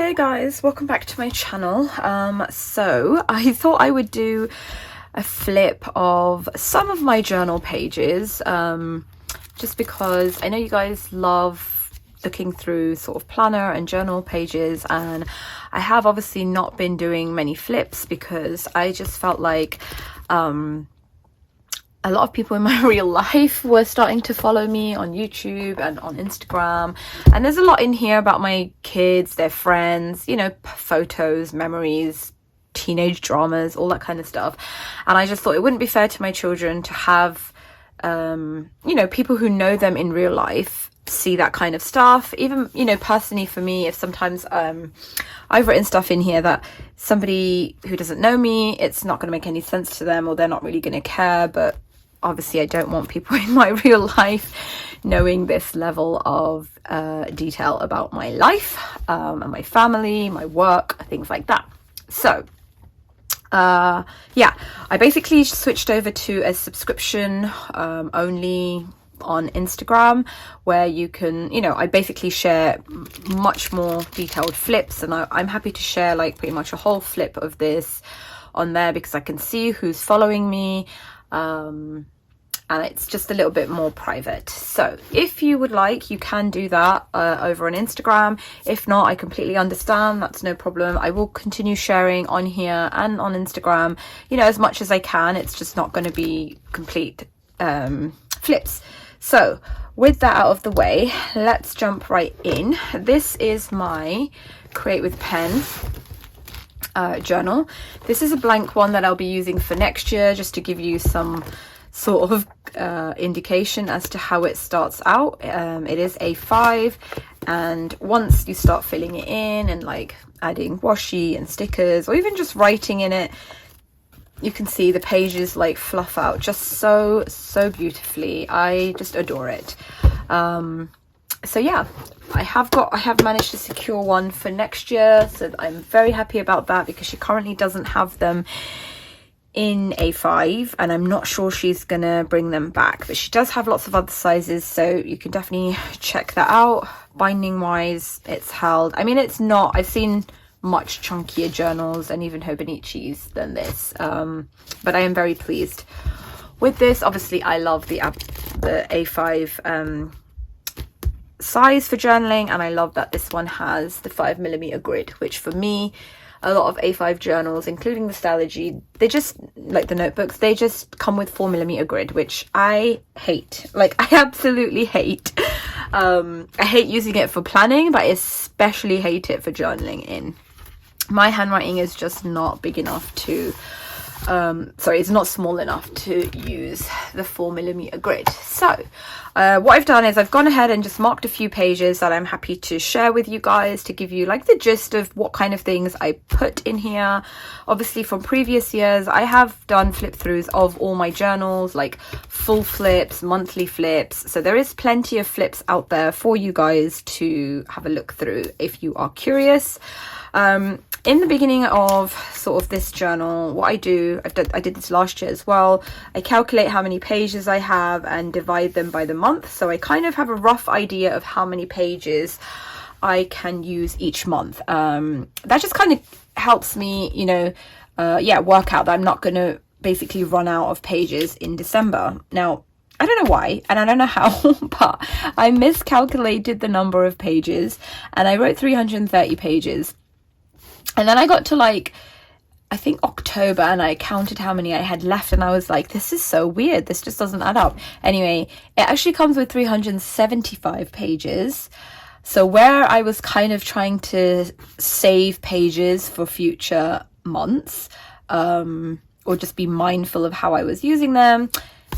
Hey guys, welcome back to my channel. So I thought I would do a flip of some of my journal pages, just because I know you guys love looking through sort of planner and journal pages, and I have obviously not been doing many flips because I just felt like a lot of people in my real life were starting to follow me on YouTube and on Instagram, and there's a lot in here about my kids, their friends, you know, photos, memories, teenage dramas, all that kind of stuff. And I just thought it wouldn't be fair to my children to have you know, people who know them in real life see that kind of stuff. Even, you know, personally for me, if sometimes I've written stuff in here that somebody who doesn't know me, it's not going to make any sense to them, or they're not really going to care. But obviously I don't want people in my real life knowing this level of detail about my life and my family, my work, things like that. So yeah, I basically switched over to a subscription only on Instagram, where you can, you know, I basically share much more detailed flips, and I'm happy to share like pretty much a whole flip of this on there because I can see who's following me, and it's just a little bit more private. So if you would like, you can do that over on Instagram. If not, I completely understand, that's no problem. I will continue sharing on here and on Instagram, you know, as much as I can. It's just not going to be complete flips. So with that out of the way, let's jump right in. This is my Create with Pen journal. This is a blank one that I'll be using for next year, just to give you some sort of indication as to how it starts out. It is A5, and once you start filling it in and like adding washi and stickers, or even just writing in it, you can see the pages like fluff out just so beautifully. I just adore it. So yeah, I have managed to secure one for next year, so I'm very happy about that, because she currently doesn't have them in A5, and I'm not sure she's gonna bring them back, but she does have lots of other sizes, so you can definitely check that out. Binding wise, it's held, I mean, it's not, I've seen much chunkier journals and even Hobonichis than this, but I am very pleased with this. Obviously I love the A5 size for journaling, and I love that this one has the 5mm grid, which for me, a lot of A5 journals, including the Stalogy, they just, like the notebooks, they just come with 4mm grid, which I hate. Like, I absolutely hate. I hate using it for planning, but I especially hate it for journaling in. My handwriting is just not big enough to, sorry, it's not small enough to use the 4mm grid. So what I've done is I've gone ahead and just marked a few pages that I'm happy to share with you guys, to give you like the gist of what kind of things I put in here. Obviously from previous years, I have done flip throughs of all my journals, like full flips, monthly flips. So there is plenty of flips out there for you guys to have a look through if you are curious. In the beginning of sort of this journal, what I do, I did this last year as well, I calculate how many pages I have and divide them by the month, so I kind of have a rough idea of how many pages I can use each month. That just kind of helps me, you know, yeah, work out that I'm not going to basically run out of pages in December. Now, I don't know why, and I don't know how, but I miscalculated the number of pages, and I wrote 330 pages. And then I got to like, I think October, and I counted how many I had left, and I was like, this is so weird, this just doesn't add up. Anyway, it actually comes with 375 pages. So where I was kind of trying to save pages for future months, or just be mindful of how I was using them,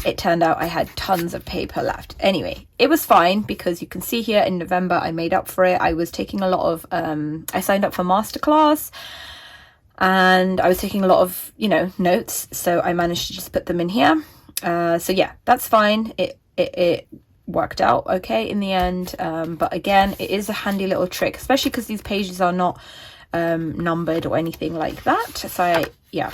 it turned out I had tons of paper left. Anyway, it was fine, because you can see here in November I made up for it. I was taking a lot of I signed up for masterclass, and I was taking a lot of, you know, notes, so I managed to just put them in here. So yeah, that's fine. It worked out okay in the end, but again, it is a handy little trick, especially because these pages are not numbered or anything like that. So yeah.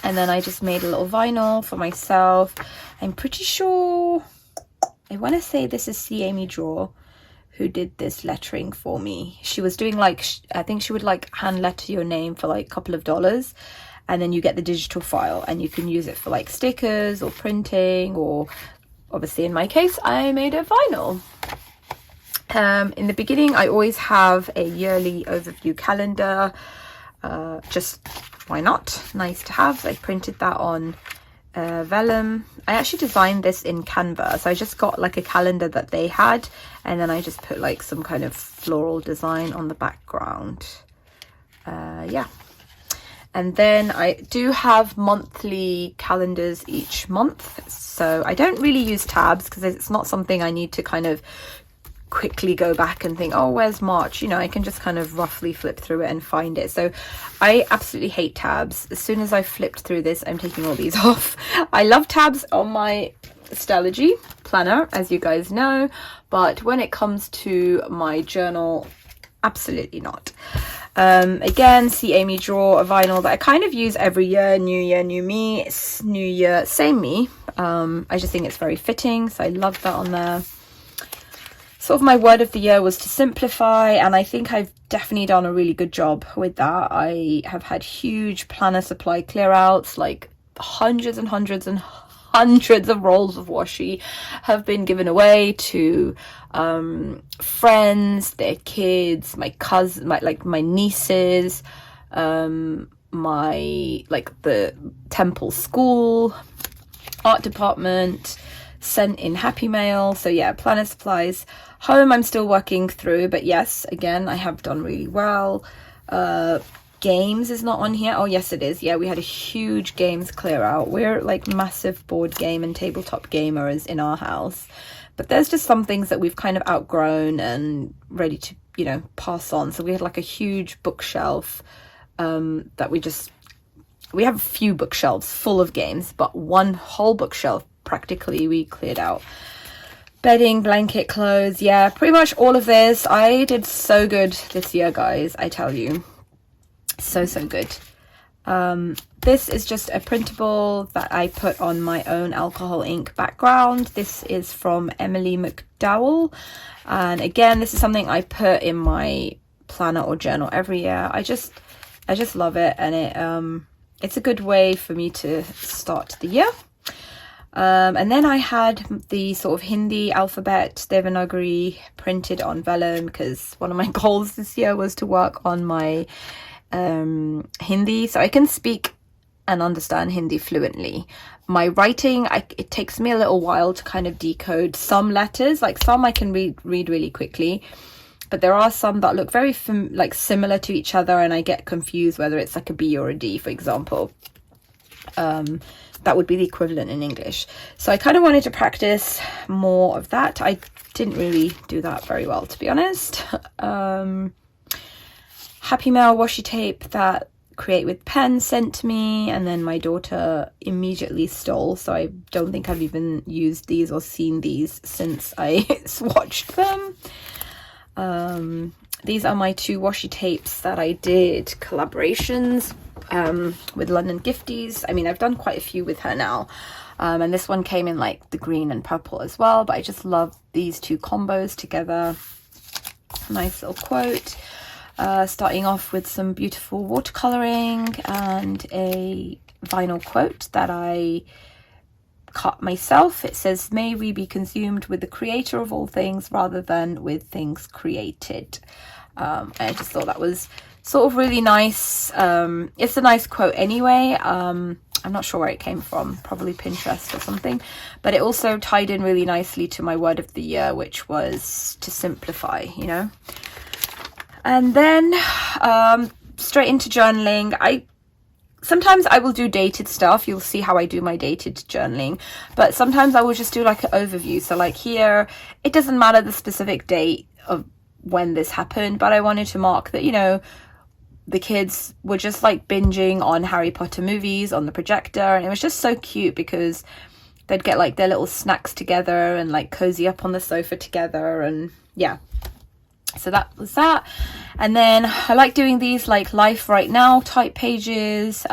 And then I just made a little vinyl for myself. I'm pretty sure, I want to say this is See Amy Draw who did this lettering for me. She was doing like, I think she would like hand letter your name for like a couple of dollars, and then you get the digital file and you can use it for like stickers or printing, or obviously in my case I made a vinyl. In the beginning I always have a yearly overview calendar, just why not, nice to have. I printed that on vellum. I actually designed this in Canva, so I just got like a calendar that they had, and then I just put like some kind of floral design on the background. Yeah, and then I do have monthly calendars each month, so I don't really use tabs because it's not something I need to kind of quickly go back and think, oh, where's March? You know, I can just kind of roughly flip through it and find it. So I absolutely hate tabs. As soon as I flipped through this, I'm taking all these off. I love tabs on my Stalogy planner, as you guys know, but when it comes to my journal, absolutely not. Again, see Amy draw a vinyl that I kind of use every year. New year, new me. It's new year, same me. I just think it's very fitting, so I love that on there. Sort of my word of the year was to simplify, and I think I've definitely done a really good job with that. I have had huge planner supply clear outs, like hundreds and hundreds and hundreds of rolls of washi have been given away to friends, their kids, my cousins, my nieces, my the temple school, art department, sent in happy mail. So yeah, planner supplies. Home I'm still working through, but yes, again, I have done really well. Games is not on here. Oh yes, it is. Yeah, we had a huge games clear out. We're like massive board game and tabletop gamers in our house, but there's just some things that we've kind of outgrown and ready to, you know, pass on. So we had like a huge bookshelf that we have a few bookshelves full of games, but one whole bookshelf practically we cleared out. Bedding, blanket, clothes, yeah, pretty much all of this. I did so good this year, guys, I tell you. So good. This is just a printable that I put on my own alcohol ink background. This is from Emily McDowell, and again, this is something I put in my planner or journal every year. I just love it, and it's a good way for me to start the year. And then I had the sort of Hindi alphabet Devanagari printed on vellum, because one of my goals this year was to work on my Hindi, so I can speak and understand Hindi fluently. My writing, it takes me a little while to kind of decode some letters. Like some I can read really quickly, but there are some that look very similar to each other, and I get confused whether it's like a B or a D, for example. That would be the equivalent in English. So I kind of wanted to practice more of that. I didn't really do that very well, to be honest. Happy Mail washi tape that Create with Pen sent to me, and then my daughter immediately stole, so I don't think I've even used these or seen these since I swatched them. These are my 2 washi tapes that I did collaborations with London Gifties. I mean, I've done quite a few with her now, and this one came in like the green and purple as well, but I just love these 2 combos together. Nice little quote. Starting off with some beautiful watercoloring and a vinyl quote that I cut myself. It says, "May we be consumed with the creator of all things rather than with things created." I just thought that was sort of really nice. It's a nice quote anyway. I'm not sure where it came from, probably Pinterest or something, but it also tied in really nicely to my word of the year, which was to simplify, you know. And then straight into journaling. Sometimes I will do dated stuff. You'll see how I do my dated journaling, but sometimes I will just do like an overview. So like here, it doesn't matter the specific date of when this happened, but I wanted to mark that, you know, the kids were just like binging on Harry Potter movies on the projector, and it was just so cute because they'd get like their little snacks together and like cozy up on the sofa together, and yeah. So that was that. And then I like doing these like life right now type pages.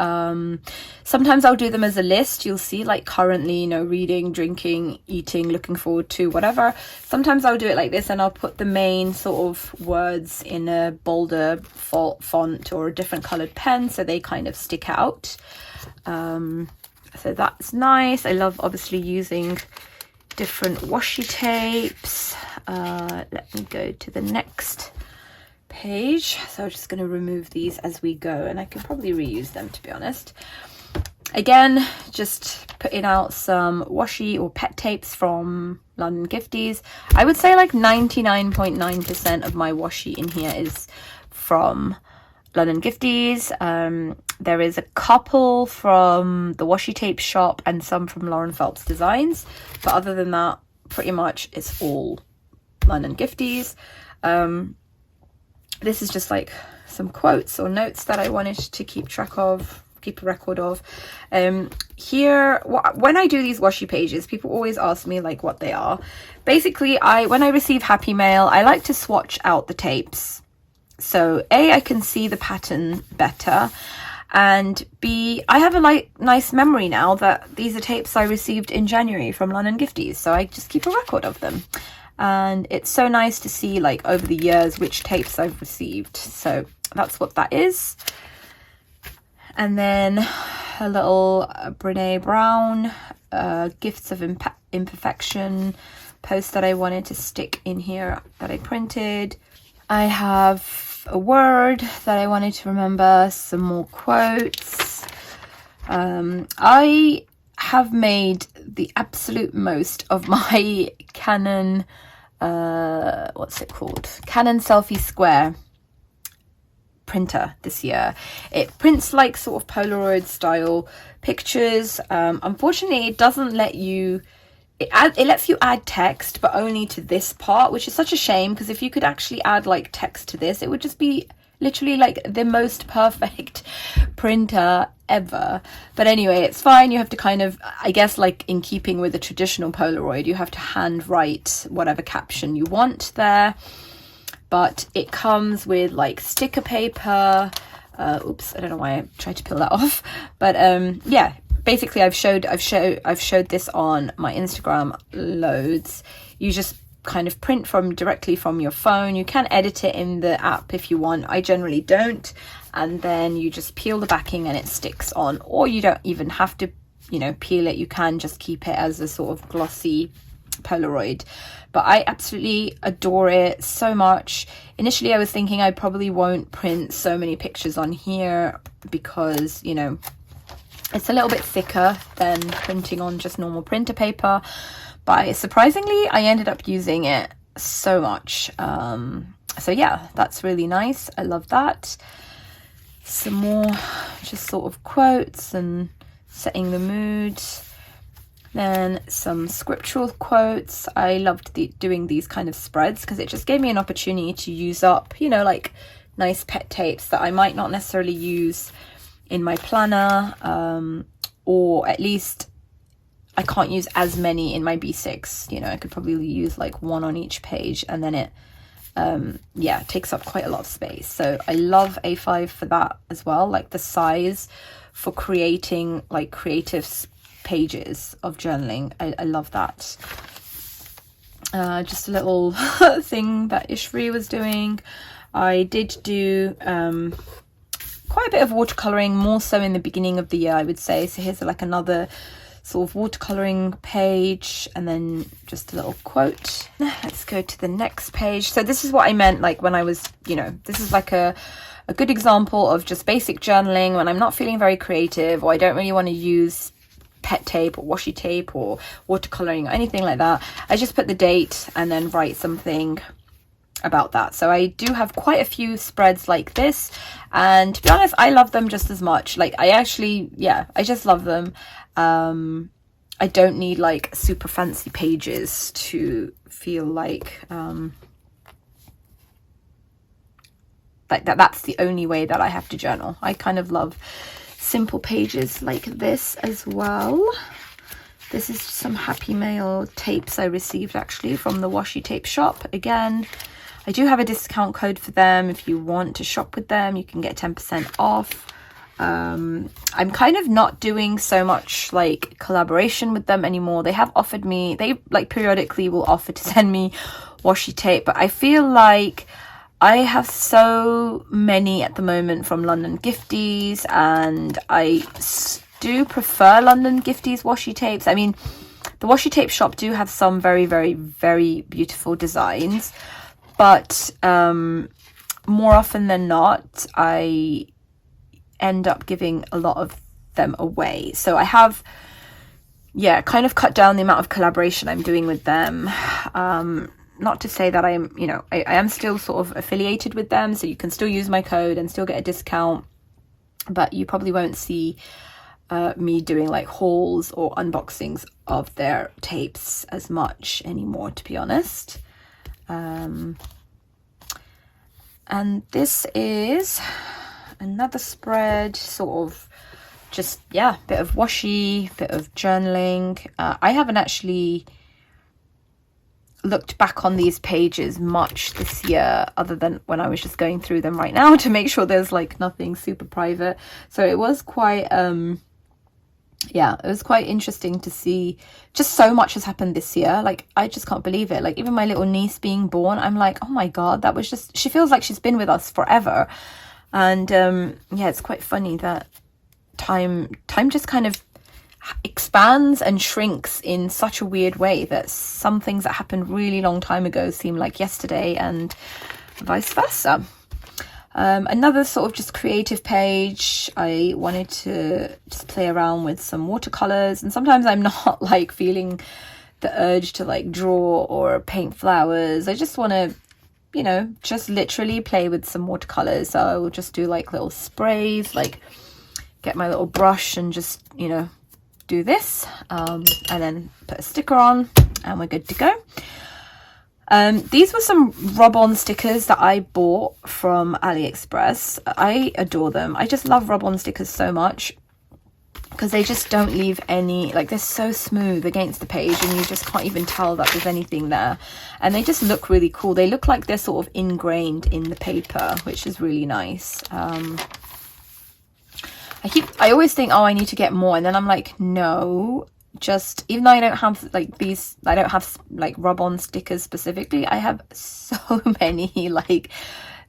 Sometimes I'll do them as a list. You'll see like currently, you know, reading, drinking, eating, looking forward to, whatever. Sometimes I'll do it like this, and I'll put the main sort of words in a bolder font or a different colored pen, so they kind of stick out. So that's nice. I love obviously using different washi tapes. Let me go to the next page. So I'm just going to remove these as we go, and I can probably reuse them, to be honest. Again, just putting out some washi or pet tapes from London Gifties. I would say like 99.9% of my washi in here is from London Gifties. There is a couple from the washi tape shop and some from Lauren Phelps Designs, but other than that, pretty much it's all London Gifties. This is just like some quotes or notes that I wanted to keep a record of. Here, when I do these washi pages, people always ask me like what they are. Basically, when I receive happy mail, I like to swatch out the tapes. So A, I can see the pattern better, and B, I have a nice memory now that these are tapes I received in January from London Gifties, so I just keep a record of them. And it's so nice to see like over the years which tapes I've received. So that's what that is. And then a little Brene Brown Gifts of Imperfection post that I wanted to stick in here that I printed. I have a word that I wanted to remember, some more quotes. I have made the absolute most of my Canon, what's it called? Canon Selfie Square printer this year. It prints like sort of Polaroid style pictures. Unfortunately, it doesn't let you, it lets you add text, but only to this part, which is such a shame, because if you could actually add like text to this, it would just be literally like the most perfect printer ever. But anyway, it's fine. You have to kind of, I guess, like in keeping with the traditional Polaroid, you have to hand write whatever caption you want there. But it comes with like sticker paper. Oops, I don't know why I tried to peel that off. But yeah, basically I've showed this on my Instagram loads. You just kind of print directly from your phone. You can edit it in the app if you want. I generally don't. And then you just peel the backing and it sticks on, or you don't even have to, you know, peel it. You can just keep it as a sort of glossy Polaroid. But I absolutely adore it so much. Initially I was thinking I probably won't print so many pictures on here because, you know, it's a little bit thicker than printing on just normal printer paper. But surprisingly, I ended up using it so much. So yeah, that's really nice. I love that. Some more just sort of quotes and setting the mood. Then some scriptural quotes. I loved doing these kind of spreads because it just gave me an opportunity to use up, you know, like nice pet tapes that I might not necessarily use in my planner, or at least I can't use as many in my B6. You know, I could probably use like one on each page, and then it yeah, takes up quite a lot of space. So I love A5 for that as well, like the size for creating like creative pages of journaling. I love that. Just a little thing that Ishri was doing. I did do quite a bit of watercoloring, more so in the beginning of the year, I would say. So here's like another sort of watercoloring page, and then just a little quote. Let's go to the next page. So this is what I meant, like when I was, you know, this is like a good example of just basic journaling when I'm not feeling very creative, or I don't really want to use pet tape or washi tape or watercoloring or anything like that. I just put the date and then write something about that. So I do have quite a few spreads like this, and to be honest, I love them just as much. Like I actually, yeah, I just love them. I don't need like super fancy pages to feel like that's the only way that I have to journal. I kind of love simple pages like this as well. This is some happy mail tapes I received actually from the washi tape shop. Again, I do have a discount code for them. If you want to shop with them, you can get 10% off. I'm kind of not doing so much like collaboration with them anymore. They have offered me, they like periodically will offer to send me washi tape, but I feel like I have so many at the moment from London Gifties, and I do prefer London Gifties washi tapes. I mean, the washi tape shop do have some very, very, very beautiful designs, but more often than not, I end up giving a lot of them away. So I have, yeah, kind of cut down the amount of collaboration I'm doing with them. Not to say that I'm, you know, I am still sort of affiliated with them, so you can still use my code and still get a discount, but you probably won't see me doing like hauls or unboxings of their tapes as much anymore, to be honest. And this is another spread, sort of just, yeah, bit of washi, bit of journaling. I haven't actually looked back on these pages much this year, other than when I was just going through them right now to make sure there's like nothing super private. So it was quite yeah, it was quite interesting to see just so much has happened this year. Like, I just can't believe it. Like, even my little niece being born, I'm like, oh my god, that was just, she feels like she's been with us forever. And yeah, it's quite funny that time just kind of expands and shrinks in such a weird way, that some things that happened really long time ago seem like yesterday, and vice versa. Another sort of just creative page. I wanted to just play around with some watercolors, and sometimes I'm not like feeling the urge to like draw or paint flowers. I just want to, you know, just literally play with some watercolors. So I will just do like little sprays, like get my little brush and just, you know, do this, and then put a sticker on, and we're good to go. These were some rub-on stickers that I bought from AliExpress. I adore them. I just love rub-on stickers so much, because they just don't leave any, like, they're so smooth against the page and you just can't even tell that there's anything there, and they just look really cool. They look like they're sort of ingrained in the paper, which is really nice. I always think, oh, I need to get more, and then I'm like, no, just, even though I don't have like these, I don't have like rub-on stickers specifically, I have so many like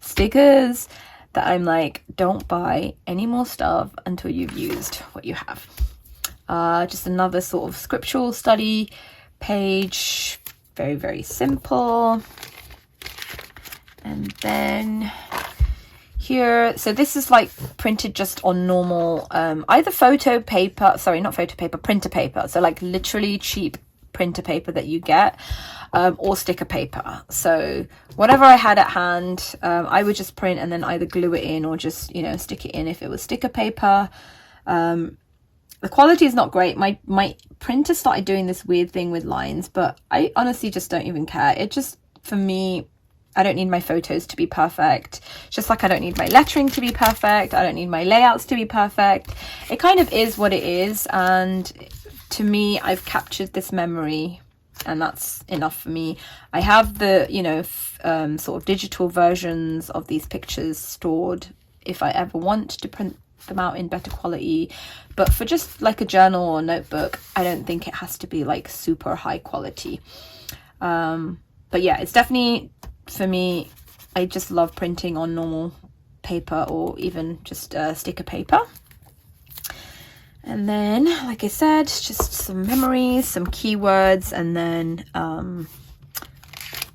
stickers that I'm like, don't buy any more stuff until you've used what you have. Just another sort of scriptural study page, very, very simple. And then here, so this is like printed just on normal either photo paper, sorry, not photo paper, printer paper, so like literally cheap printer paper that you get, or sticker paper. So whatever I had at hand, I would just print and then either glue it in or just, you know, stick it in if it was sticker paper. The quality is not great. My printer started doing this weird thing with lines, but I honestly just don't even care. It just, for me, I don't need my photos to be perfect, just like I don't need my lettering to be perfect. I don't need my layouts to be perfect. It kind of is what it is, and to me, I've captured this memory, and that's enough for me. I have the, you know, sort of digital versions of these pictures stored if I ever want to print them out in better quality, but for just like a journal or notebook, I don't think it has to be like super high quality. But yeah, it's definitely, for me, I just love printing on normal paper or even just sticker paper. And then, like I said, just some memories, some keywords, and then a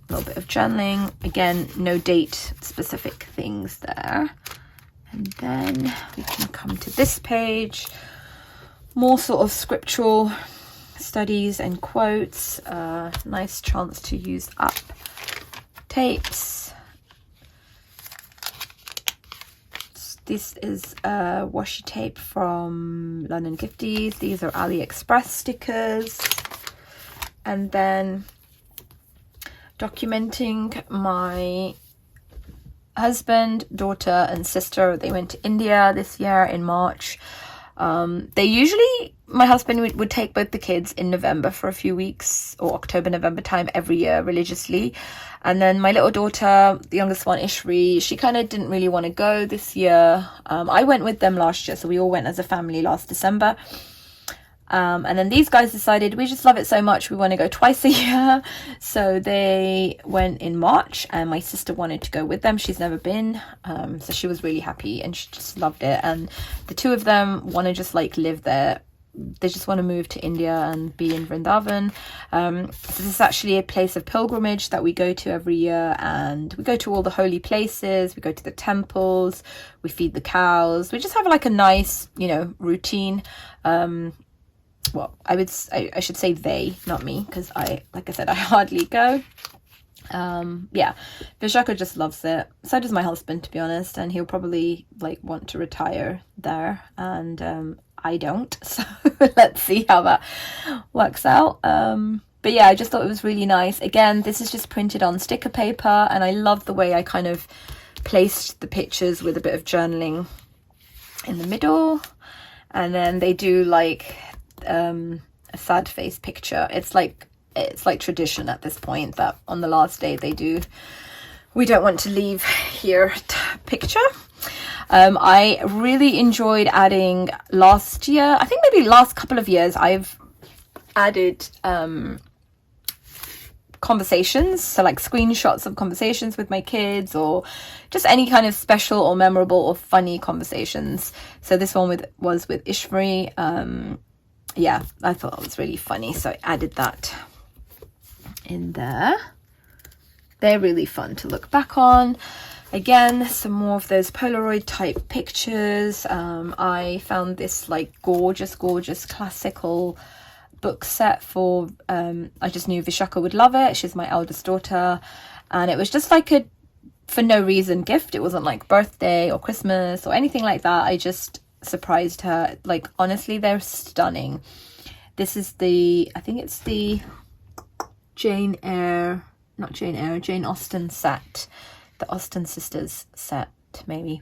little bit of journaling. Again, no date specific things there. And then we can come to this page, more sort of scriptural studies and quotes. Nice chance to use up tapes. This is a washi tape from London Gifties. These are AliExpress stickers. And then documenting my husband, daughter and sister. They went to India this year in March. They usually, my husband would take both the kids in November for a few weeks, or October, November time every year religiously. And then my little daughter, the youngest one, Ishri, she kind of didn't really want to go this year. I went with them last year, so we all went as a family last December. And then these guys decided, we just love it so much, we want to go twice a year. So they went in March, and my sister wanted to go with them. She's never been, so she was really happy and she just loved it. And the two of them want to just like live there. They just want to move to India and be in Vrindavan. So this is actually a place of pilgrimage that we go to every year, and we go to all the holy places, we go to the temples, we feed the cows, we just have like a nice, you know, routine. Well, I should say they, not me, because like I said, I hardly go. Yeah, Vishaka just loves it. So does my husband, to be honest, and he'll probably like want to retire there, and I don't. So let's see how that works out. But yeah, I just thought it was really nice. Again, this is just printed on sticker paper, and I love the way I kind of placed the pictures with a bit of journaling in the middle, and then they do like a sad face picture. It's like tradition at this point that on the last day they do "we don't want to leave here" picture. I really enjoyed adding last year, I think maybe last couple of years, I've added conversations, so like screenshots of conversations with my kids, or just any kind of special or memorable or funny conversations. So this one was with Ishmael. Yeah, I thought it was really funny, so I added that in there. They're really fun to look back on. Again, some more of those Polaroid type pictures. I found this like gorgeous classical book set for, I just knew Vishaka would love it. She's my eldest daughter, and it was just like a for no reason gift. It wasn't like birthday or Christmas or anything like that. I just surprised her. Like, honestly, they're stunning. This is I think it's the Jane Austen set, the Austen sisters set, maybe.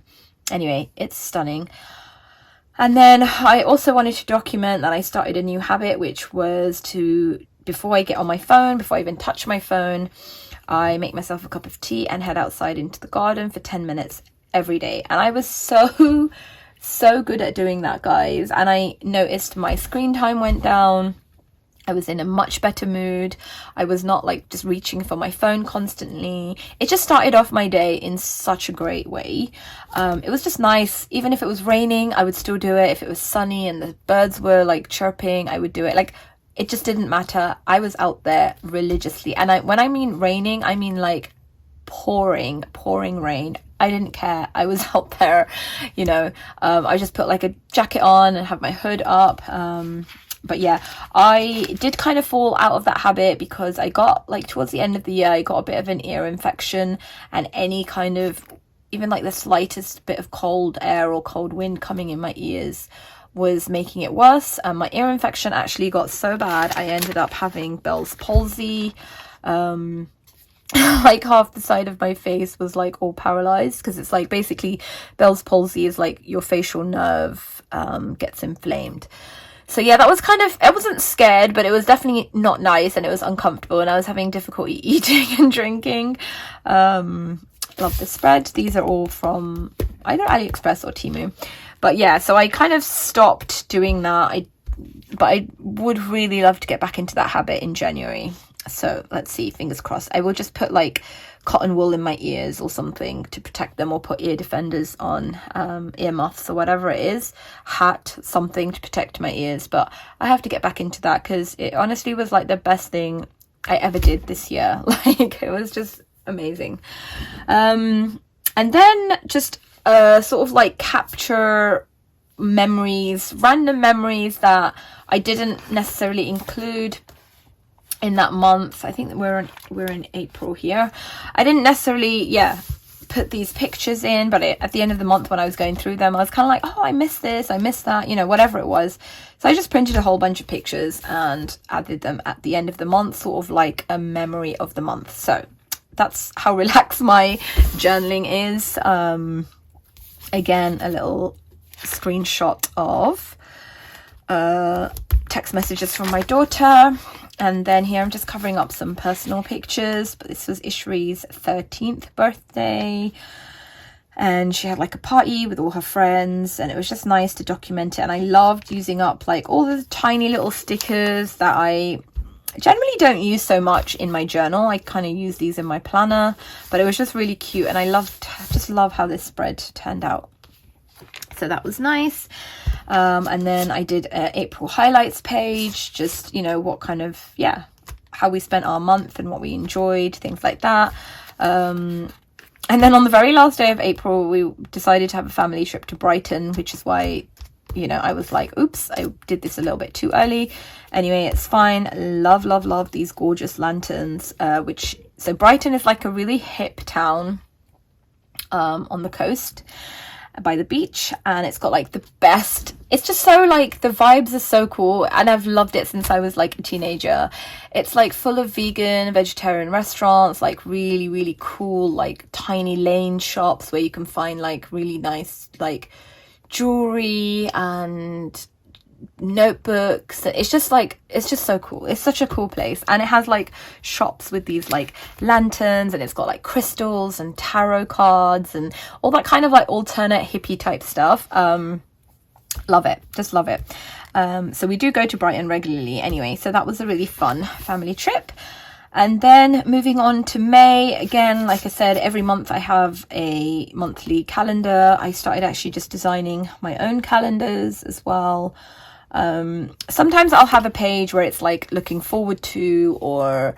Anyway, it's stunning. And then I also wanted to document that I started a new habit, which was to, before I get on my phone, before I even touch my phone, I make myself a cup of tea and head outside into the garden for 10 minutes every day. And I was so good at doing that, guys. And I noticed my screen time went down. I was in a much better mood. I was not like just reaching for my phone constantly. It just started off my day in such a great way. It was just nice. Even if it was raining, I would still do it. If it was sunny and the birds were like chirping, I would do it. Like, it just didn't matter. I was out there religiously. And when I mean raining, I mean like pouring rain. I didn't care. I was out there, you know. I just put like a jacket on and have my hood up. But yeah, I did kind of fall out of that habit because I got like towards the end of the year, I got a bit of an ear infection, and any kind of, even like the slightest bit of cold air or cold wind coming in my ears was making it worse. My ear infection actually got so bad, I ended up having Bell's palsy. Like half the side of my face was like all paralyzed, because it's like basically Bell's palsy is like your facial nerve gets inflamed. So yeah, that was kind of, I wasn't scared, but it was definitely not nice, and it was uncomfortable, and I was having difficulty eating and drinking. Love the spread. These are all from either AliExpress or Temu. But yeah, so I kind of stopped doing that. But I would really love to get back into that habit in January. So let's see, fingers crossed. I will just put like cotton wool in my ears or something to protect them, or put ear defenders on, ear muffs or whatever it is, hat, something to protect my ears. But I have to get back into that, because it honestly was like the best thing I ever did this year. Like, it was just amazing. And then just sort of like capture memories, random memories that I didn't necessarily include in that month. I think that we're in April here. I didn't necessarily put these pictures in, but at the end of the month when I was going through them, I was kind of like, oh, I missed this, I missed that, you know, whatever it was. So I just printed a whole bunch of pictures and added them at the end of the month, sort of like a memory of the month. So that's how relaxed my journaling is. Again, a little screenshot of text messages from my daughter. And then here I'm just covering up some personal pictures, but this was Ishri's 13th birthday, and she had like a party with all her friends, and it was just nice to document it. And I loved using up like all the tiny little stickers that I generally don't use so much in my journal. I kind of use these in my planner, but it was just really cute, and I just love how this spread turned out. So that was nice. And then I did an April highlights page, just, you know, what kind of, how we spent our month and what we enjoyed, things like that. And then on the very last day of April, we decided to have a family trip to Brighton, which is why, you know, I was like, oops, I did this a little bit too early. Anyway, it's fine. Love, love, love these gorgeous lanterns, so Brighton is like a really hip town on the coast by the beach, and it's got like the best, it's just so like, the vibes are so cool, and I've loved it since I was like a teenager. It's like full of vegan, vegetarian restaurants, like really, really cool, like tiny lane shops where you can find like really nice like jewelry and notebooks. It's just so cool. It's such a cool place, and it has like shops with these like lanterns, and it's got like crystals and tarot cards and all that kind of like alternate hippie type stuff. Love it, just love it. So we do go to Brighton regularly anyway, so that was a really fun family trip. And then moving on to May, again, like I said, every month I have a monthly calendar. I started actually just designing my own calendars as well. Sometimes I'll have a page where it's like looking forward to, or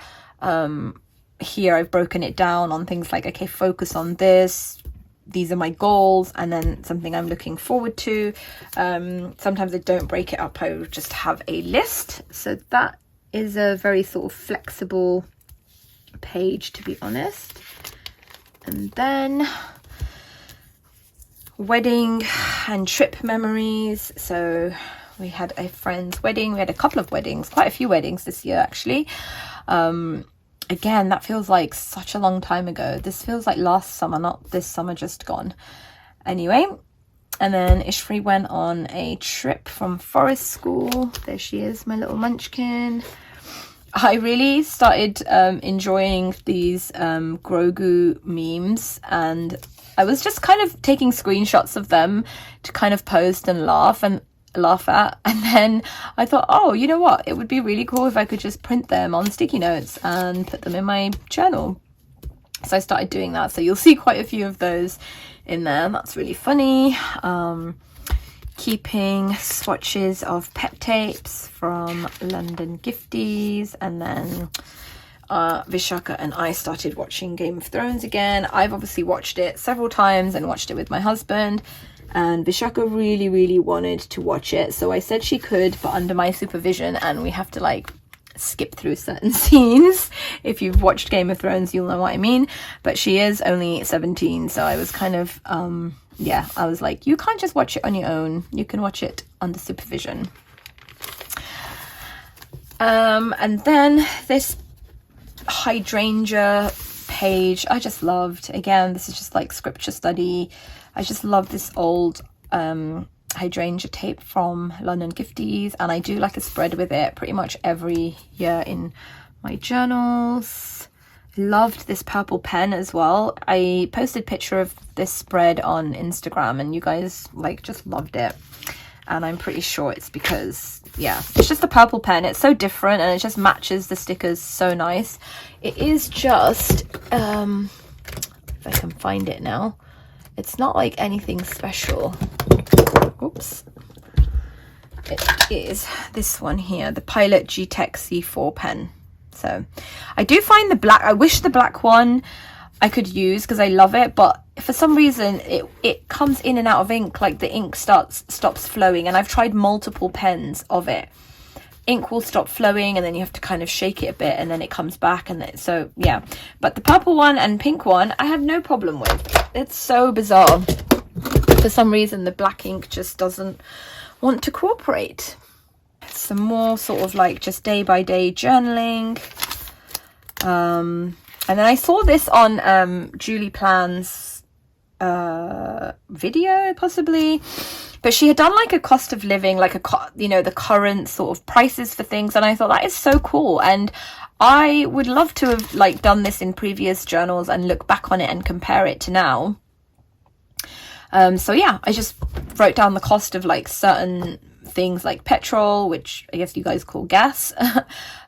here I've broken it down on things like, okay, focus on this, these are my goals, and then something I'm looking forward to. Sometimes I don't break it up, I just have a list. So that is a very sort of flexible page, to be honest. And then wedding and trip memories. So we had a friend's wedding. We had a couple of weddings, quite a few weddings this year actually. Again, that feels like such a long time ago. This feels like last summer, not this summer just gone. Anyway, and then Ishri went on a trip from forest school. There she is, my little munchkin. I really started enjoying these Grogu memes, and I was just kind of taking screenshots of them to kind of post and laugh at, and then I thought, oh, you know what, it would be really cool if I could just print them on sticky notes and put them in my journal. So I started doing that, so you'll see quite a few of those in there. That's really funny. Keeping swatches of pet tapes from London Gifties, and then Vishaka and I started watching Game of Thrones again. I've obviously watched it several times and watched it with my husband, and Vishaka really, really wanted to watch it, so I said she could, but under my supervision, and we have to like skip through certain scenes. If you've watched Game of Thrones, you'll know what I mean. But she is only 17, so I was kind of I was like, you can't just watch it on your own, you can watch it under supervision. And then this hydrangea page I just loved. Again, this is just like scripture study. I just love this old hydrangea tape from London Gifties, and I do like a spread with it pretty much every year in my journals. Loved this purple pen as well. I posted a picture of this spread on Instagram, and you guys like just loved it, and I'm pretty sure it's because it's just a purple pen. It's so different, and it just matches the stickers so nice. It is just if I can find it now, it's not like anything special. Oops. It is this one here, the Pilot G-Tech C4 pen. So I do find the black, I wish the black one I could use because I love it, but for some reason it comes in and out of ink, like the ink stops flowing, and I've tried multiple pens of it. Ink will stop flowing, and then you have to kind of shake it a bit, and then it comes back, and so yeah. But the purple one and pink one I have no problem with. It's so bizarre. For some reason the black ink just doesn't want to cooperate. Some more sort of like just day by day journaling. And then I saw this on Julie Plan's video, possibly. but she had done like a cost of living, like the current sort of prices for things, and I thought that is so cool, and I would love to have like done this in previous journals and look back on it and compare it to now. So yeah, I just wrote down the cost of like certain things like petrol, which I guess you guys call gas,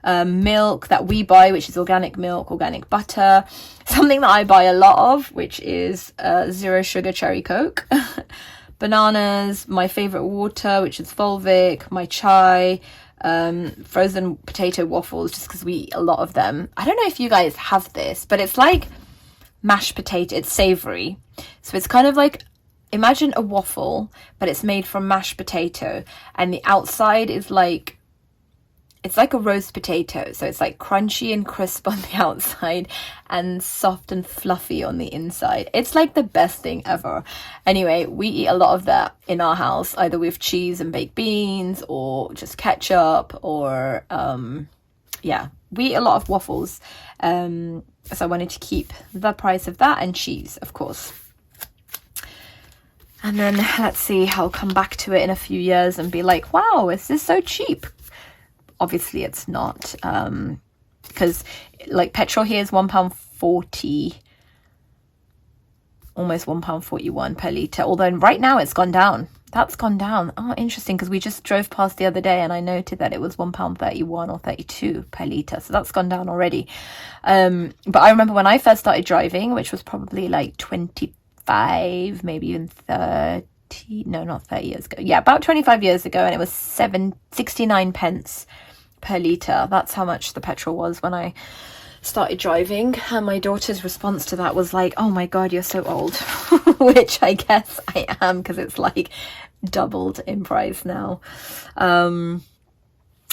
milk that we buy, which is organic milk, organic butter, something that I buy a lot of, which is 0 sugar cherry Coke, bananas, my favorite water, which is Volvic, my chai, frozen potato waffles, just because we eat a lot of them. I don't know if you guys have this, but it's like mashed potato. It's savory, so it's kind of like, imagine a waffle, but it's made from mashed potato, and the outside is like, it's like a roast potato, so it's like crunchy and crisp on the outside and soft and fluffy on the inside. It's like the best thing ever. Anyway, we eat a lot of that in our house, either with cheese and baked beans or just ketchup, or yeah, we eat a lot of waffles, so I wanted to keep the price of that, and cheese, of course. And then let's see, I'll come back to it in a few years and be like, wow, is this so cheap? Obviously it's not, because like petrol here is £1.40, almost £1.41 per litre, although right now it's gone down. That's gone down. Oh, interesting, because we just drove past the other day and I noted that it was £1.31 or 32 per litre, so that's gone down already. But I remember when I first started driving, which was probably like 25, maybe even 30, no, not 30 years ago, yeah, about 25 years ago, and it was 69 pence per litre. That's how much the petrol was when I started driving, and my daughter's response to that was like, oh my god, you're so old, which I guess I am, because it's like doubled in price now.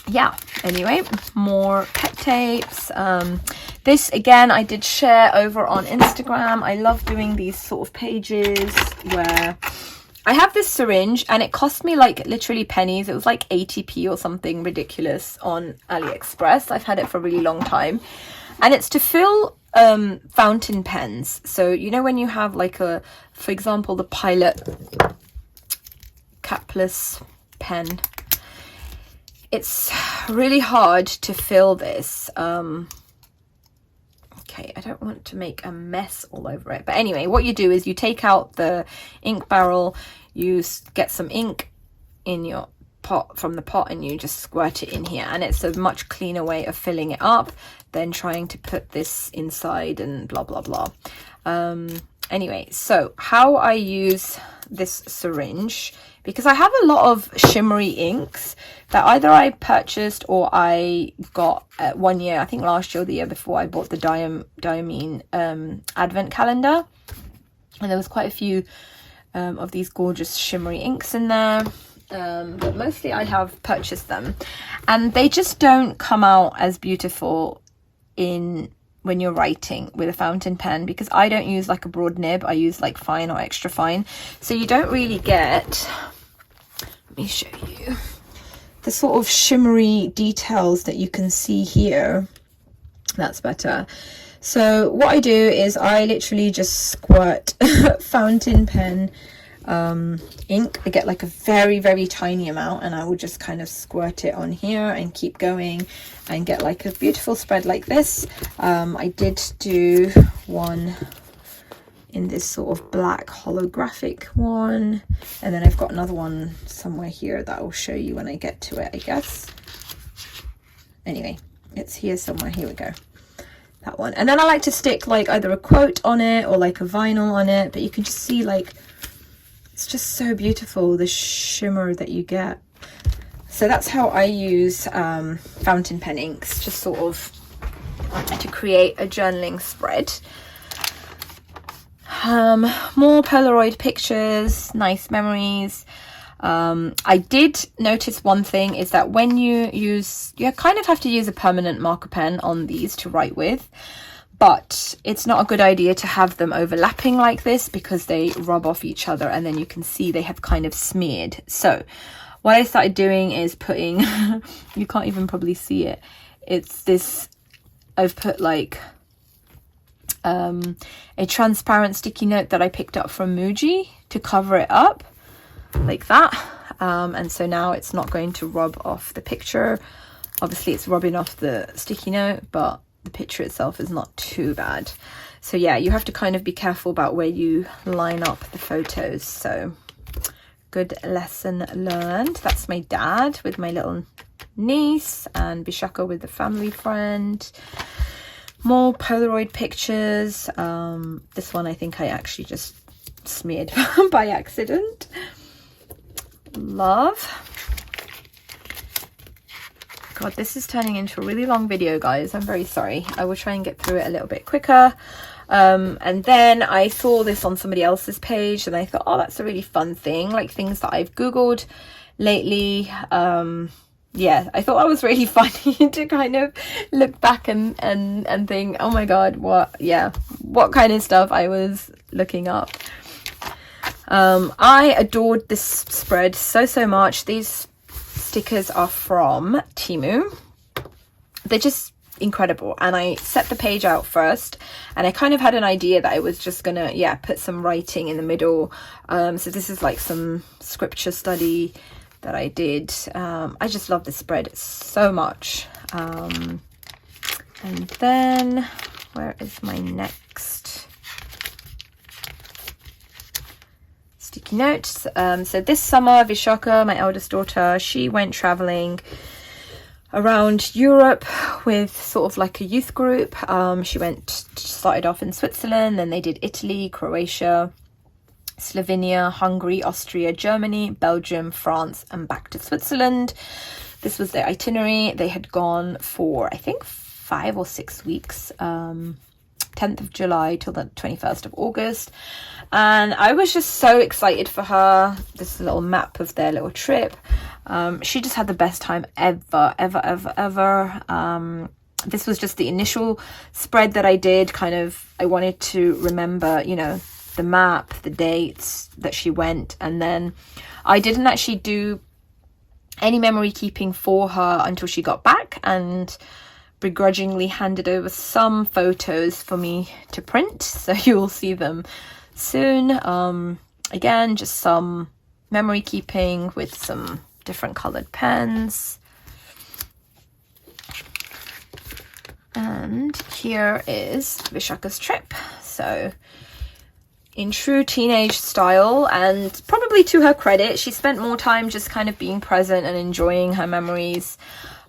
Yeah, anyway, more pet tapes. This again I did share over on Instagram. I love doing these sort of pages where I have this syringe, and it cost me like literally pennies. It was like 80p or something ridiculous on AliExpress. I've had it for a really long time, and it's to fill fountain pens. So you know when you have like a, for example, the Pilot capless pen, it's really hard to fill this. Okay, I don't want to make a mess all over it, but anyway, what you do is you take out the ink barrel, you get some ink in your pot from the pot, and you just squirt it in here, and it's a much cleaner way of filling it up than trying to put this inside and blah blah blah. Anyway, so how I use this syringe, because I have a lot of shimmery inks that either I purchased or I got 1 year, I think last year or the year before, I bought the Diamine advent calendar, and there was quite a few of these gorgeous shimmery inks in there, but mostly I have purchased them, and they just don't come out as beautiful when you're writing with a fountain pen, because I don't use like a broad nib, I use like fine or extra fine, so you don't really get, let me show you, the sort of shimmery details that you can see here. That's better. So what I do is I literally just squirt fountain pen ink. I get like a very, very tiny amount, and I will just kind of squirt it on here and keep going and get like a beautiful spread like this. I did do one in this sort of black holographic one, and then I've got another one somewhere here that I'll show you when I get to it, I guess. Anyway, it's here somewhere. Here we go, that one. And then I like to stick like either a quote on it or like a vinyl on it, but you can just see like it's just so beautiful, the shimmer that you get. So that's how I use fountain pen inks, just sort of to create a journaling spread. More Polaroid pictures, nice memories. I did notice one thing is that when you kind of have to use a permanent marker pen on these to write with, but it's not a good idea to have them overlapping like this, because they rub off each other and then you can see they have kind of smeared. So what I started doing is putting, you can't even probably see it, it's this, I've put like a transparent sticky note that I picked up from Muji to cover it up. like that. And so now it's not going to rub off the picture. Obviously it's rubbing off the sticky note, but the picture itself is not too bad. So yeah, you have to kind of be careful about where you line up the photos. So good lesson learned. That's my dad with my little niece, and Vishaka with the family friend. More Polaroid pictures. This one I think I actually just smeared by accident. Love. God, this is turning into a really long video, guys. I'm very sorry. I will try and get through it a little bit quicker. And then I saw this on somebody else's page and I thought, oh, that's a really fun thing, like things that I've Googled lately. Yeah, I thought that was really funny to kind of look back and think, oh my God, what kind of stuff I was looking up. I adored this spread so much. These stickers are from Temu. They're just incredible, and I set the page out first and I kind of had an idea that I was just gonna put some writing in the middle. So this is like some scripture study that I did. I just love this spread so much. And then where is my next sticky notes? So this summer, Vishaka, my eldest daughter, she went traveling around Europe with sort of like a youth group. She started off in Switzerland, then they did Italy, Croatia, Slovenia, Hungary, Austria, Germany, Belgium, France, and back to Switzerland. This was their itinerary. They had gone for, I think, 5 or 6 weeks, 10th of July till the 21st of August. And I was just so excited for her. This is a little map of their little trip. She just had the best time ever. This was just the initial spread that I did. I wanted to remember, the map, the dates that she went, and then I didn't actually do any memory keeping for her until she got back, and begrudgingly handed over some photos for me to print, so you will see them soon. Again, just some memory keeping with some different colored pens. And here is Vishaka's trip. So in true teenage style, and probably to her credit, she spent more time just kind of being present and enjoying her memories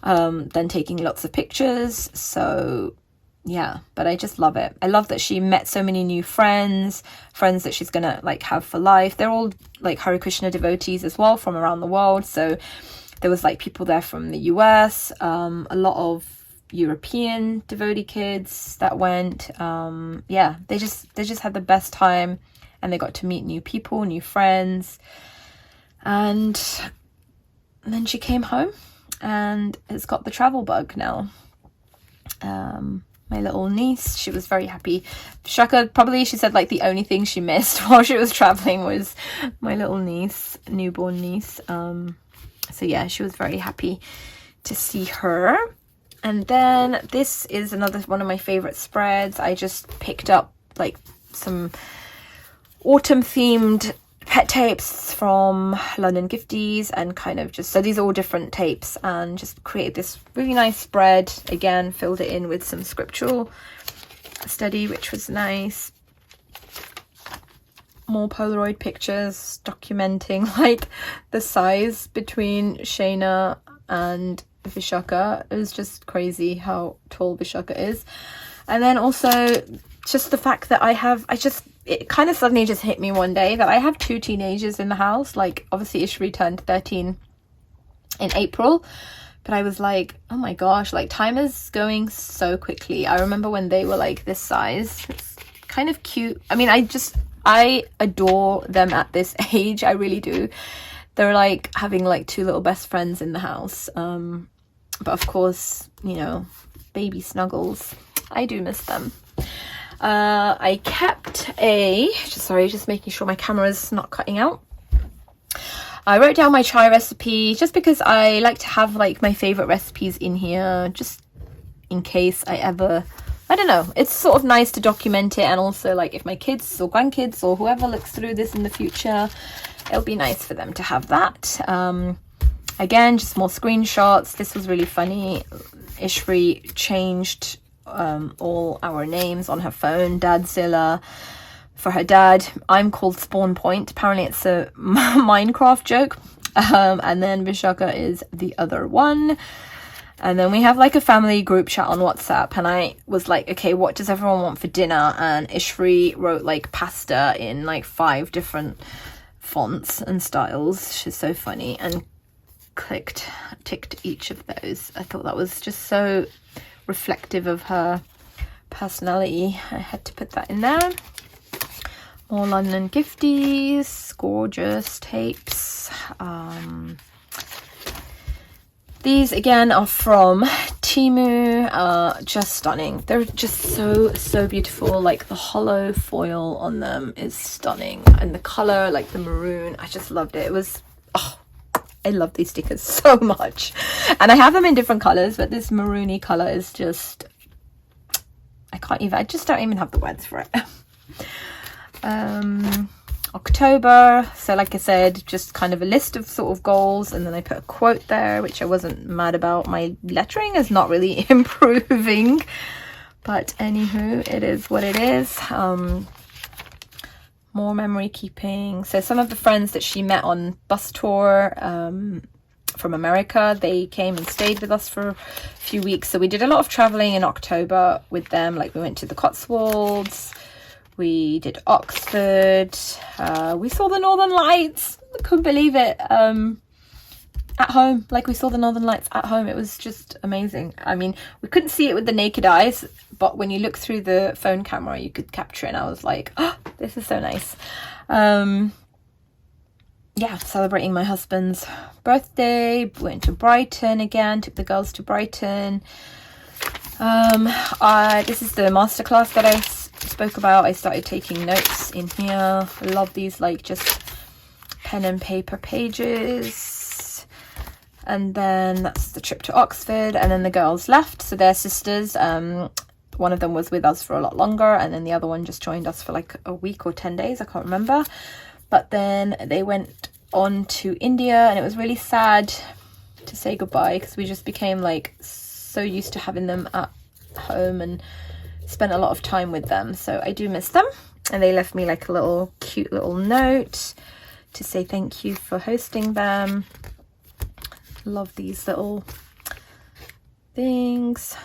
than taking lots of pictures. So yeah, but I just love it. I love that she met so many new friends that she's gonna like have for life. They're all like Hare Krishna devotees as well from around the world. So there was like people there from the US, a lot of European devotee kids that went. They just had the best time, and they got to meet new people, new friends. And then she came home and has got the travel bug now. My little niece, she was very happy. Shaka, probably she said like the only thing she missed while she was traveling was my little niece, newborn niece. So yeah, she was very happy to see her. And then this is another one of my favorite spreads. I just picked up like some autumn themed pet tapes from London Gifties, and kind of just, so these are all different tapes, and just created this really nice spread. Again, filled it in with some scriptural study, which was nice. More Polaroid pictures documenting like the size between Shayna and Vishaka. It was just crazy how tall Vishaka is. And then also just the fact that it kind of suddenly just hit me one day that I have 2 teenagers in the house. Like obviously Ishri turned 13 in April, but I was like, oh my gosh, like time is going so quickly. I remember when they were like this size. It's kind of cute. I mean, I adore them at this age. I really do. They're like having like 2 little best friends in the house. But of course, baby snuggles. I do miss them. I kept just making sure my camera's not cutting out. I wrote down my chai recipe just because I like to have like my favorite recipes in here, just in case I don't know, it's sort of nice to document it, and also like if my kids or grandkids or whoever looks through this in the future, it'll be nice for them to have that. Again, just more screenshots. This was really funny. Ishri changed all our names on her phone. Dadzilla for her dad. I'm called Spawn Point. Apparently it's a Minecraft joke. And then Vishaka is the other one. And then we have like a family group chat on WhatsApp, and I was like, okay, what does everyone want for dinner? And Ishri wrote like pasta in like 5 different fonts and styles. She's so funny, and ticked each of those. I thought that was just so reflective of her personality. I had to put that in there. More London gifties, gorgeous tapes. These again are from Temu, just stunning. They're just so beautiful. Like the hollow foil on them is stunning, and the color, like the maroon, I just loved it. It was, oh, I love these stickers so much, and I have them in different colors, but this maroony color is just, I just don't even have the words for it. October, so like I said, just kind of a list of sort of goals, and then I put a quote there, which I wasn't mad about. My lettering is not really improving, but anywho, it is what it is. More memory keeping. So some of the friends that she met on bus tour from America, they came and stayed with us for a few weeks, so we did a lot of traveling in October with them. Like we went to the Cotswolds, we did Oxford, we saw the Northern Lights. I couldn't believe it. At home, like we saw the Northern Lights at home. It was just amazing. I mean, we couldn't see it with the naked eyes, but when you look through the phone camera, you could capture it, and I was like, oh, this is so nice. Yeah, celebrating my husband's birthday. Went to Brighton again, took the girls to Brighton. This is the masterclass that I spoke about. I started taking notes in here. I love these, like just pen and paper pages. And then that's the trip to Oxford, and then the girls left, so they're sisters. One of them was with us for a lot longer, and then the other one just joined us for like a week or 10 days, I can't remember. But then they went on to India, and it was really sad to say goodbye, because we just became like so used to having them at home and spent a lot of time with them. So I do miss them, and they left me like a little cute little note to say thank you for hosting them. Love these little things.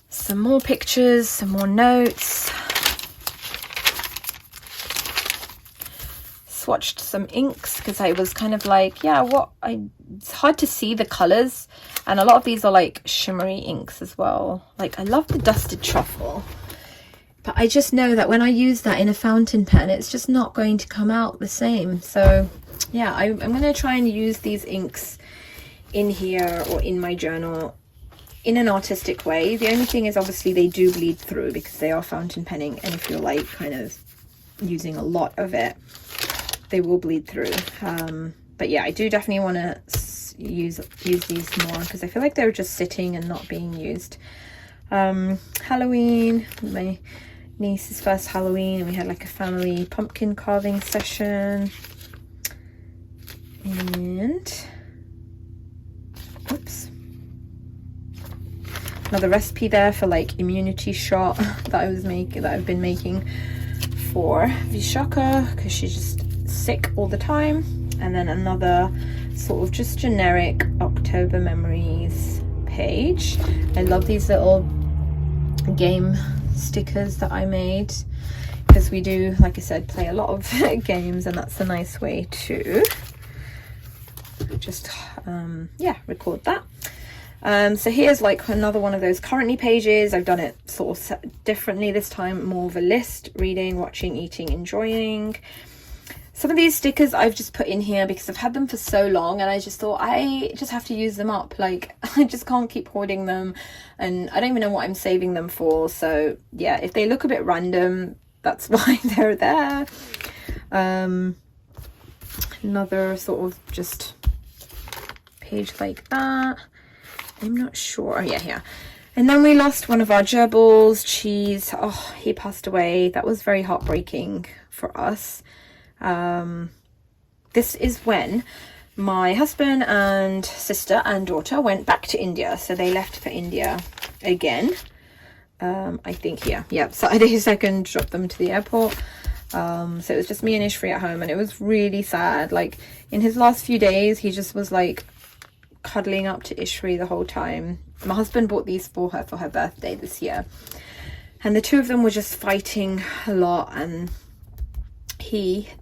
Some more pictures, some more notes. Swatched some inks because I was kind of like, yeah, it's hard to see the colors, and a lot of these are like shimmery inks as well. Like I love the dusted truffle, but I just know that when I use that in a fountain pen, it's just not going to come out the same. So yeah, I'm going to try and use these inks in here or in my journal in an artistic way. The only thing is obviously they do bleed through because they are fountain penning, and if you're like kind of using a lot of it, they will bleed through. But yeah, I do definitely want to use these more because I feel like they're just sitting and not being used. Halloween, my niece's first Halloween, and we had like a family pumpkin carving session. And oops, another recipe there for like immunity shot that I've been making for Vishaka because she's just sick all the time. And then another sort of just generic October memories page. I love these little game stickers that I made because we do, like I said, play a lot of games, and that's a nice way to just yeah, record that. So here's like another one of those currently pages. I've done it sort of differently this time, more of a list: reading, watching, eating, enjoying. Some of these stickers I've just put in here because I've had them for so long, and I just thought I just have to use them up. Like I just can't keep hoarding them, and I don't even know what I'm saving them for. So yeah, if they look a bit random, that's why they're there. Another sort of just page like that. I'm not sure. Oh yeah, here. And then we lost one of our gerbils, Cheese. Oh, he passed away. That was very heartbreaking for us. This is when my husband and sister and daughter went back to India. So they left for India again. I think, yeah, Saturday 2nd, dropped them to the airport. So it was just me and Ishri at home, and it was really sad. Like, in his last few days, he just was like cuddling up to Ishri the whole time. My husband bought these for her birthday this year, and the two of them were just fighting a lot, and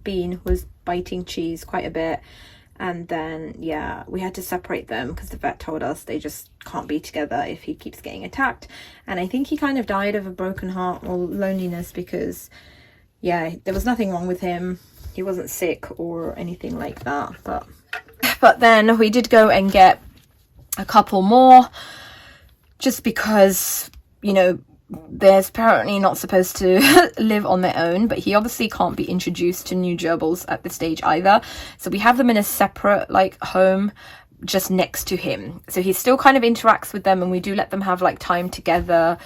Bean was biting Cheese quite a bit. And then, yeah, we had to separate them because the vet told us they just can't be together if he keeps getting attacked. And I think he kind of died of a broken heart or loneliness because, yeah, there was nothing wrong with him. He wasn't sick or anything like that. But then we did go and get a couple more just because, you know, they're apparently not supposed to live on their own, but he obviously can't be introduced to new gerbils at this stage either. So we have them in a separate like home just next to him. So he still kind of interacts with them, and we do let them have like time together,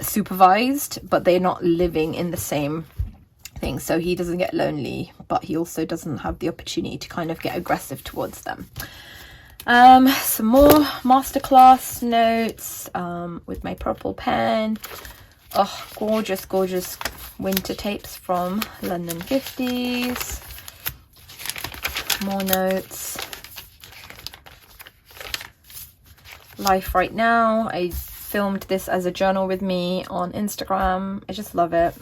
supervised, but they're not living in the same thing. So he doesn't get lonely, but he also doesn't have the opportunity to kind of get aggressive towards them. Some more masterclass notes with my purple pen. Oh, gorgeous winter tapes from London Gifties. More notes. Life right now. I filmed this as a journal with me on Instagram. I just love it.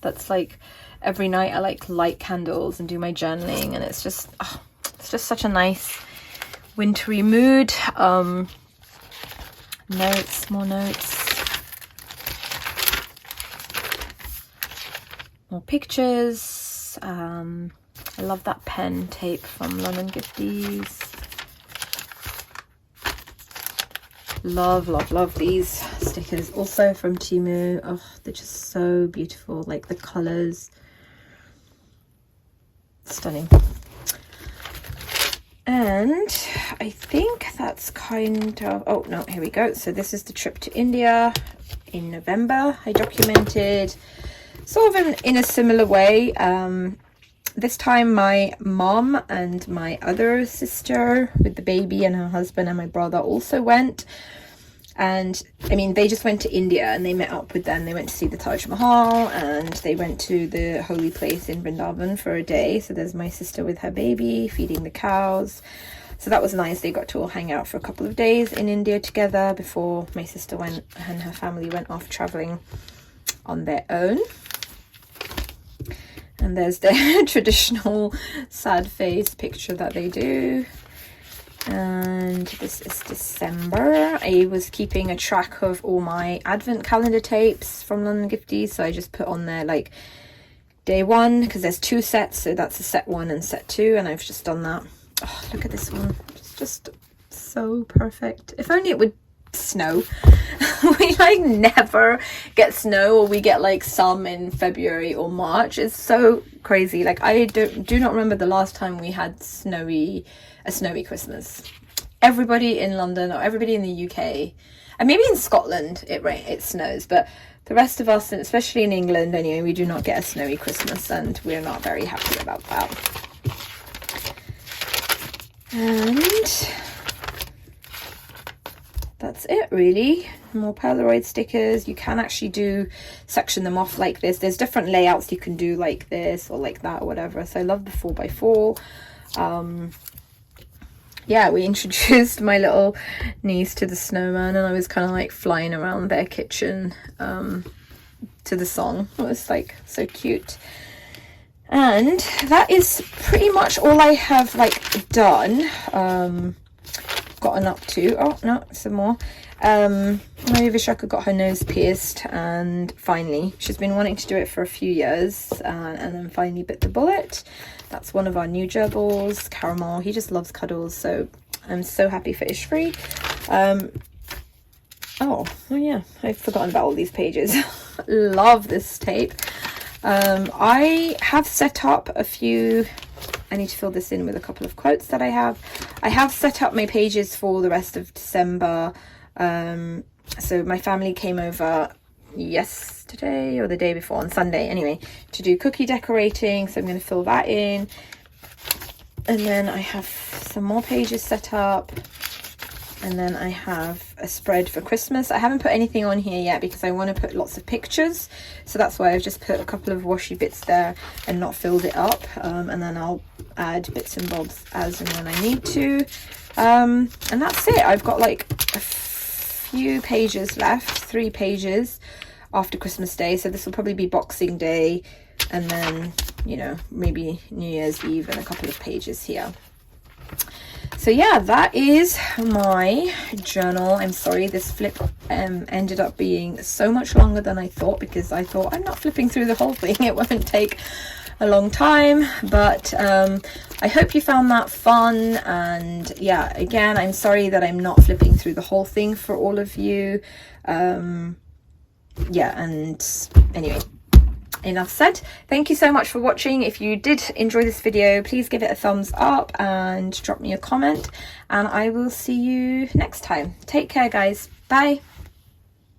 That's like every night I like light candles and do my journaling, and it's just such a nice wintry mood. Notes, more notes, more pictures. I love that pen tape from London Gifties. Love these stickers, also from Temu. Oh, they're just so beautiful, like the colors, stunning. And I think that's kind of, oh no, here we go. So this is the trip to India in November. I documented sort of in a similar way. This time my mom and my other sister with the baby and her husband and my brother also went. And I mean, they just went to India and they met up with them. They went to see the Taj Mahal and they went to the holy place in Vrindavan for a day. So there's my sister with her baby feeding the cows. So that was nice. They got to all hang out for a couple of days in India together before my sister went and her family went off traveling on their own. And there's the traditional sad face picture that they do. And this is December. I was keeping a track of all my advent calendar tapes from London Gifties, so I just put on there like day one, because there's two sets, so that's a set 1 and set 2, and I've just done that. Oh, look at this one. It's just so perfect. If only it would snow. We like never get snow, or we get like some in February or March. It's so crazy. Like I do not remember the last time we had a snowy Christmas. Everybody in London or everybody in the UK, and maybe in Scotland it snows, but the rest of us, and especially in England anyway, we do not get a snowy Christmas, and we're not very happy about that. And that's it really. More Polaroid stickers. You can actually section them off like this. There's different layouts you can do, like this or like that or whatever. So I love the 4x4. Yeah, we introduced my little niece to the snowman, and I was kind of like flying around their kitchen to the song. It was like so cute. And that is pretty much all I have like done, gotten up to. Oh no, some more. My Vishaka got her nose pierced, and finally she's been wanting to do it for a few years, and then finally bit the bullet. That's one of our new gerbils, Caramel. He just loves cuddles, so I'm so happy for Ishfree. Oh yeah, I've forgotten about all these pages. Love this tape. I have set up a few. I need to fill this in with a couple of quotes that I have. I have set up my pages for the rest of December. So my family came over yesterday or the day before, on Sunday anyway, to do cookie decorating, so I'm going to fill that in. And then I have some more pages set up, and then I have a spread for Christmas. I haven't put anything on here yet because I want to put lots of pictures, so that's why I've just put a couple of washi bits there and not filled it up, and then I'll add bits and bobs as and when I need to, and that's it. I've got like a few pages left, 3 pages after Christmas Day, so this will probably be Boxing Day, and then, you know, maybe New Year's Eve and a couple of pages here. So yeah, that is my journal. I'm sorry this flip ended up being so much longer than I thought, because I thought I'm not flipping through the whole thing, it won't take a long time, but I hope you found that fun. And yeah, again, I'm sorry that I'm not flipping through the whole thing for all of you. Yeah, and anyway, enough said. Thank you so much for watching. If you did enjoy this video, please give it a thumbs up and drop me a comment, and I will see you next time. Take care, guys. Bye.